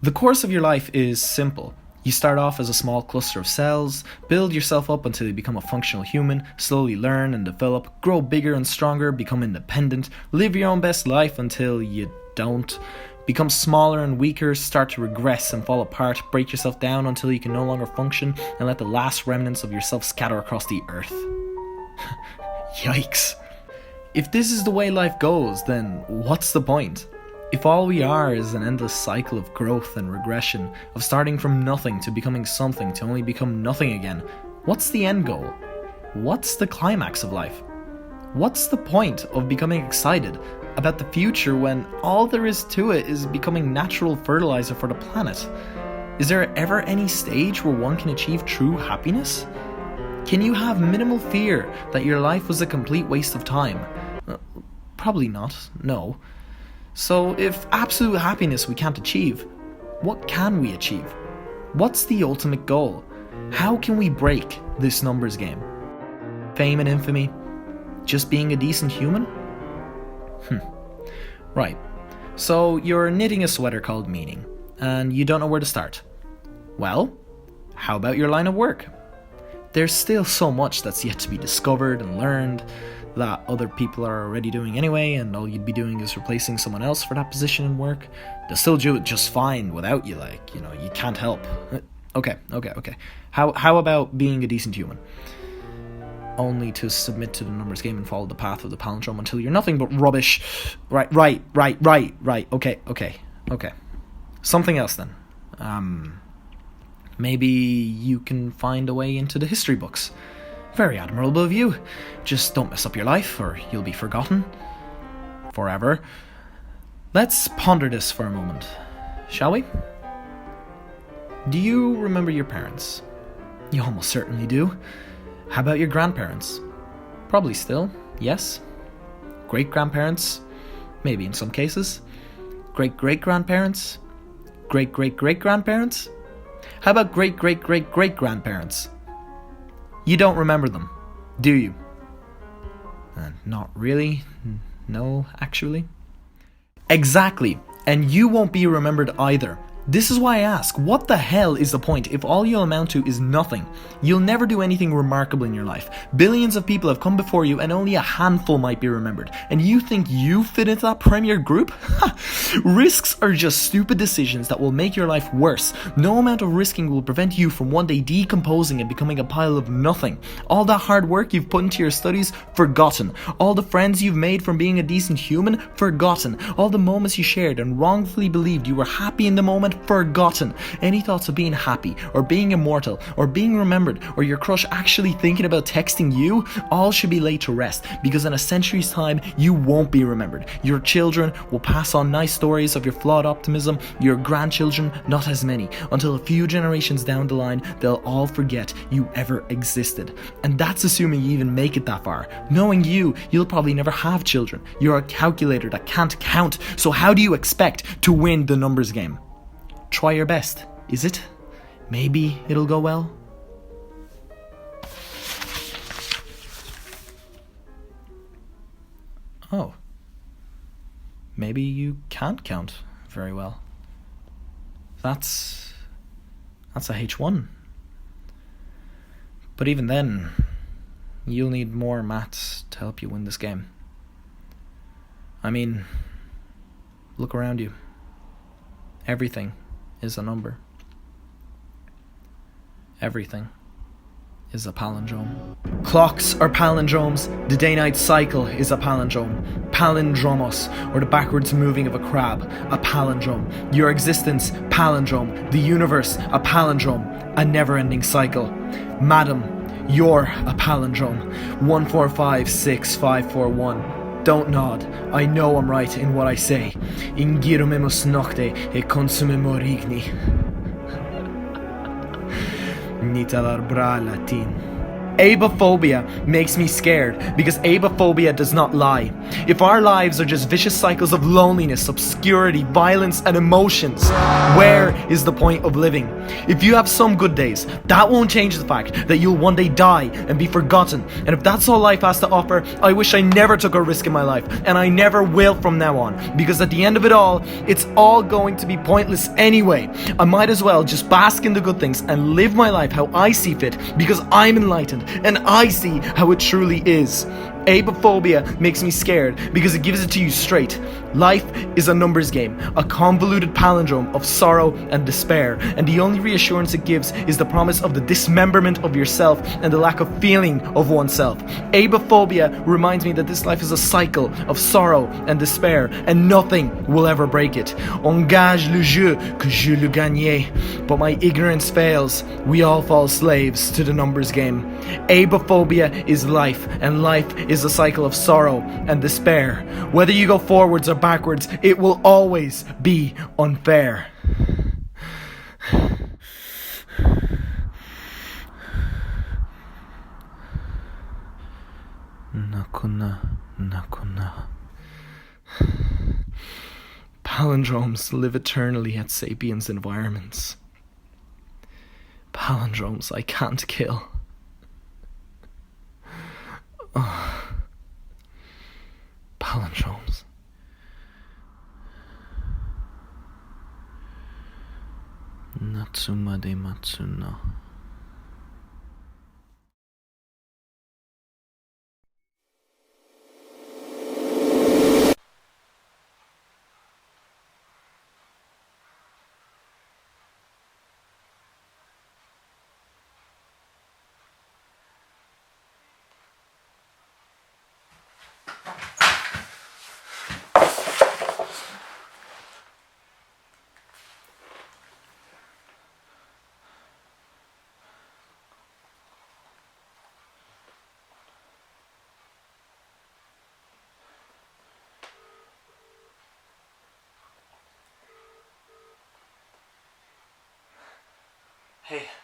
The course of your life is simple. You start off as a small cluster of cells, build yourself up until you become a functional human, slowly learn and develop, grow bigger and stronger, become independent, live your own best life until you don't, become smaller and weaker, start to regress and fall apart, break yourself down until you can no longer function, and let the last remnants of yourself scatter across the earth. Yikes. If this is the way life goes, then what's the point? If all we are is an endless cycle of growth and regression, of starting from nothing to becoming something to only become nothing again, what's the end goal? What's the climax of life? What's the point of becoming excited about the future when all there is to it is becoming natural fertilizer for the planet? Is there ever any stage where one can achieve true happiness? Can you have minimal fear that your life was a complete waste of time? Probably not, no. So if absolute happiness we can't achieve, what can we achieve? What's the ultimate goal? How can we break this numbers game? Fame and infamy? Just being a decent human? Right. So you're knitting a sweater called meaning, and you don't know where to start. Well, how about your line of work? There's still so much that's yet to be discovered and learned that other people are already doing anyway, and all you'd be doing is replacing someone else for that position in work. They'll still do it just fine without you, you can't help. Okay. How about being a decent human? Only to submit to the numbers game and follow the path of the palindrome until you're nothing but rubbish. Right. Okay. Something else then. Maybe you can find a way into the history books. Very admirable of you. Just don't mess up your life or you'll be forgotten. Forever. Let's ponder this for a moment, shall we? Do you remember your parents? You almost certainly do. How about your grandparents? Probably still, yes. Great-grandparents? Maybe in some cases. Great-great-grandparents? Great-great-great-grandparents? How about great-great-great-great-grandparents? You don't remember them, do you? Not really. No, actually. Exactly, and you won't be remembered either. This is why I ask, what the hell is the point if all you'll amount to is nothing? You'll never do anything remarkable in your life. Billions of people have come before you and only a handful might be remembered. And you think you fit into that premier group? Risks are just stupid decisions that will make your life worse. No amount of risking will prevent you from one day decomposing and becoming a pile of nothing. All that hard work you've put into your studies, forgotten. All the friends you've made from being a decent human, forgotten. All the moments you shared and wrongfully believed you were happy in the moment, forgotten. Any thoughts of being happy, or being immortal, or being remembered, or your crush actually thinking about texting you, all should be laid to rest, because in a century's time, you won't be remembered. Your children will pass on nice stories of your flawed optimism, your grandchildren, not as many. Until a few generations down the line, they'll all forget you ever existed. And that's assuming you even make it that far. Knowing you, you'll probably never have children. You're a calculator that can't count, so how do you expect to win the numbers game? Try your best, is it? Maybe it'll go well. Oh. Maybe you can't count very well. That's a H1. But even then, you'll need more maths to help you win this game. I mean, look around you. Everything is a number. Everything is a palindrome. Clocks are palindromes. The day-night cycle is a palindrome. Palindromos, or the backwards moving of a crab, a palindrome. Your existence, palindrome. The universe, a palindrome. A never-ending cycle. Madam, you're a palindrome. 1456541. Don't nod. I know I'm right in what I say. Ingirumemus nocte e consumemo rigni. Nitalar bra latin. Aibohphobia makes me scared because aibohphobia does not lie. If our lives are just vicious cycles of loneliness, obscurity, violence, and emotions, where is the point of living? If you have some good days, that won't change the fact that you'll one day die and be forgotten. And if that's all life has to offer, I wish I never took a risk in my life, and I never will from now on, because at the end of it all, it's all going to be pointless anyway. I might as well just bask in the good things and live my life how I see fit, because I'm enlightened and I see how it truly is. Aibohphobia makes me scared because it gives it to you straight. Life is a numbers game, a convoluted palindrome of sorrow and despair, and the only reassurance it gives is the promise of the dismemberment of yourself and the lack of feeling of oneself. Aibohphobia reminds me that this life is a cycle of sorrow and despair, and nothing will ever break it. Engage le jeu que je le gagne. But my ignorance fails. We all fall slaves to the numbers game. Aibohphobia is life, and life is a cycle of sorrow and despair. Whether you go forwards or backwards, it will always be unfair. Nakuna, nakuna. Palindromes live eternally at sapiens environments. Palindromes I can't kill. Palindromes. Natsuma de Matsuno. Hey.